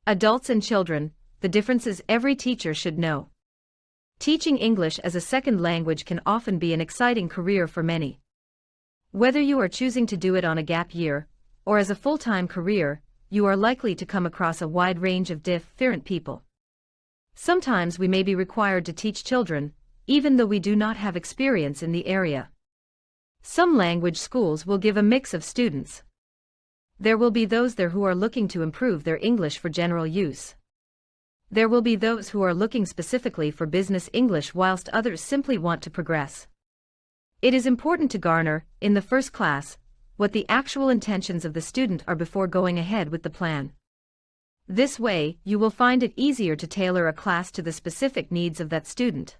Adults and children, the differences every teacher should know. Teaching English as a second language can often be an exciting career for many. Whether you are choosing to do it on a gap year, or as a full-time career, you are likely to come across a wide range of different people. Sometimes we may be required to teach children, even though we do not have experience in the area. Some language schools will give a mix of students. There will be those there who are looking to improve their English for general use. There will be those who are looking specifically for business English, whilst others simply want to progress. It is important to garner, in the first class, what the actual intentions of the student are before going ahead with the plan. This way, you will find it easier to tailor a class to the specific needs of that student.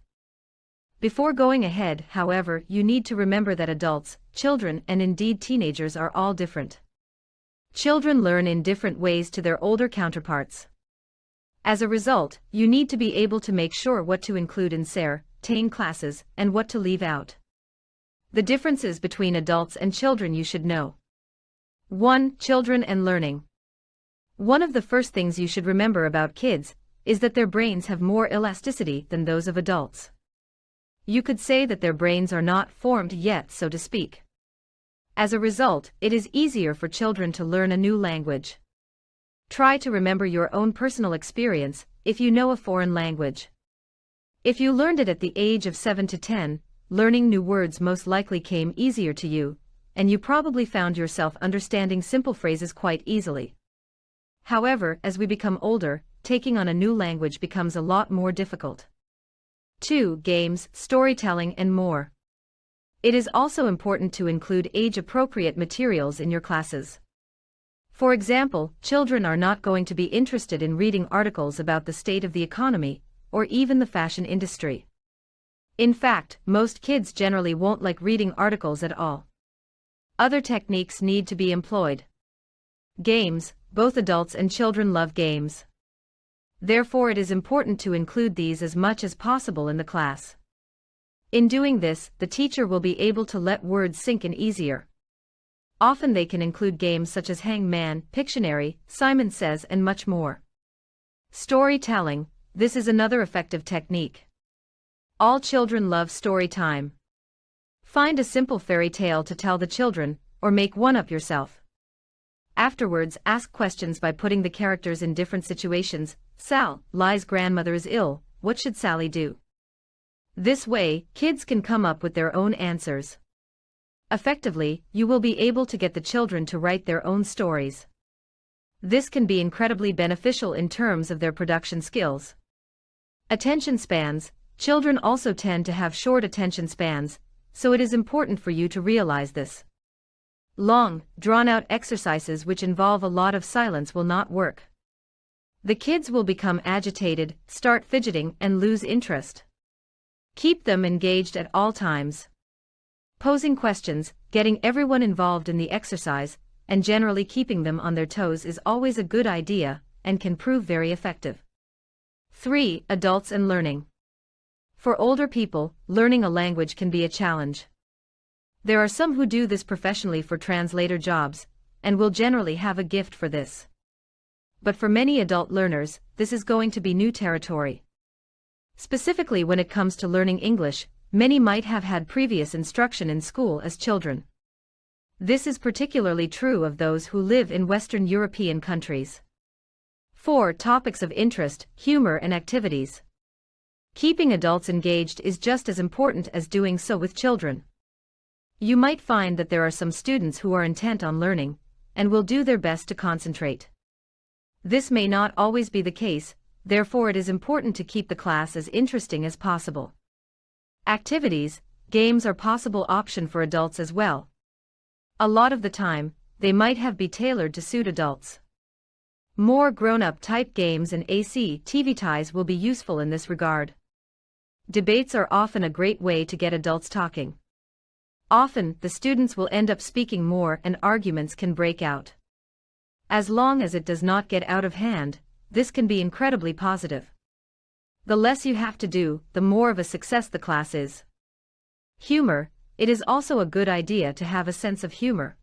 Before going ahead, however, you need to remember that adults, children, and indeed teenagers are all different. Children learn in different ways to their older counterparts. As a result, you need to be able to make sure what to include in certain classes and what to leave out. The differences between adults and children you should know. 1. Children and learning. One of the first things you should remember about kids is that their brains have more elasticity than those of adults. You could say that their brains are not formed yet, so to speak. As a result, it is easier for children to learn a new language. Try to remember your own personal experience if you know a foreign language. If you learned it at the age of 7 to 10, learning new words most likely came easier to you, and you probably found yourself understanding simple phrases quite easily. However, as we become older, taking on a new language becomes a lot more difficult. 2. Games, storytelling, and more. It is also important to include age-appropriate materials in your classes. For example, children are not going to be interested in reading articles about the state of the economy, or even the fashion industry. In fact, most kids generally won't like reading articles at all. Other techniques need to be employed. Games, both adults and children love games. Therefore, it is important to include these as much as possible in the class. In doing this, the teacher will be able to let words sink in easier. Often they can include games such as Hangman, Pictionary, Simon Says, and much more. Storytelling, this is another effective technique. All children love story time. Find a simple fairy tale to tell the children, or make one up yourself. Afterwards, ask questions by putting the characters in different situations. Sally's grandmother is ill, what should Sally do? This way, kids can come up with their own answers. Effectively, you will be able to get the children to write their own stories. This can be incredibly beneficial in terms of their production skills. Attention spans. Children also tend to have short attention spans, so it is important for you to realize this. Long, drawn-out exercises which involve a lot of silence will not work. The kids will become agitated, start fidgeting, and lose interest. Keep them engaged at all times. Posing questions, getting everyone involved in the exercise, and generally keeping them on their toes is always a good idea, and can prove very effective. 3. Adults and learning. For older people, learning a language can be a challenge. There are some who do this professionally for translator jobs, and will generally have a gift for this. But for many adult learners, this is going to be new territory. Specifically when it comes to learning English, many might have had previous instruction in school as children. This is particularly true of those who live in Western European countries. 4. Topics of interest, humor, and activities. Keeping adults engaged is just as important as doing so with children. You might find that there are some students who are intent on learning, and will do their best to concentrate. This may not always be the case, therefore it is important to keep the class as interesting as possible. Activities, games are possible option for adults as well. A lot of the time, they might have be tailored to suit adults. More grown-up type games and activities will be useful in this regard. Debates are often a great way to get adults talking. Often, the students will end up speaking more and arguments can break out. As long as it does not get out of hand, this can be incredibly positive. The less you have to do, the more of a success the class is. Humor, it is also a good idea to have a sense of humor.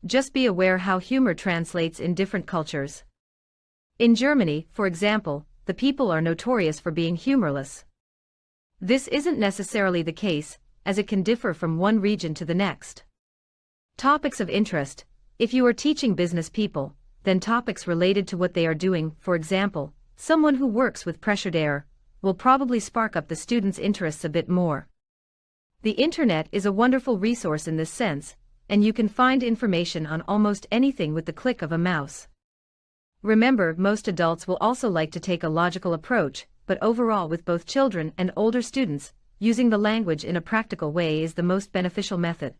Just be aware how humor translates in different cultures. In Germany, for example, the people are notorious for being humorless. This isn't necessarily the case, as it can differ from one region to the next. Topics of interest. If you are teaching business people, then topics related to what they are doing, for example, someone who works with pressured air, will probably spark up the students' interests a bit more. The internet is a wonderful resource in this sense, and you can find information on almost anything with the click of a mouse. Remember, most adults will also like to take a logical approach, but overall, with both children and older students, using the language in a practical way is the most beneficial method.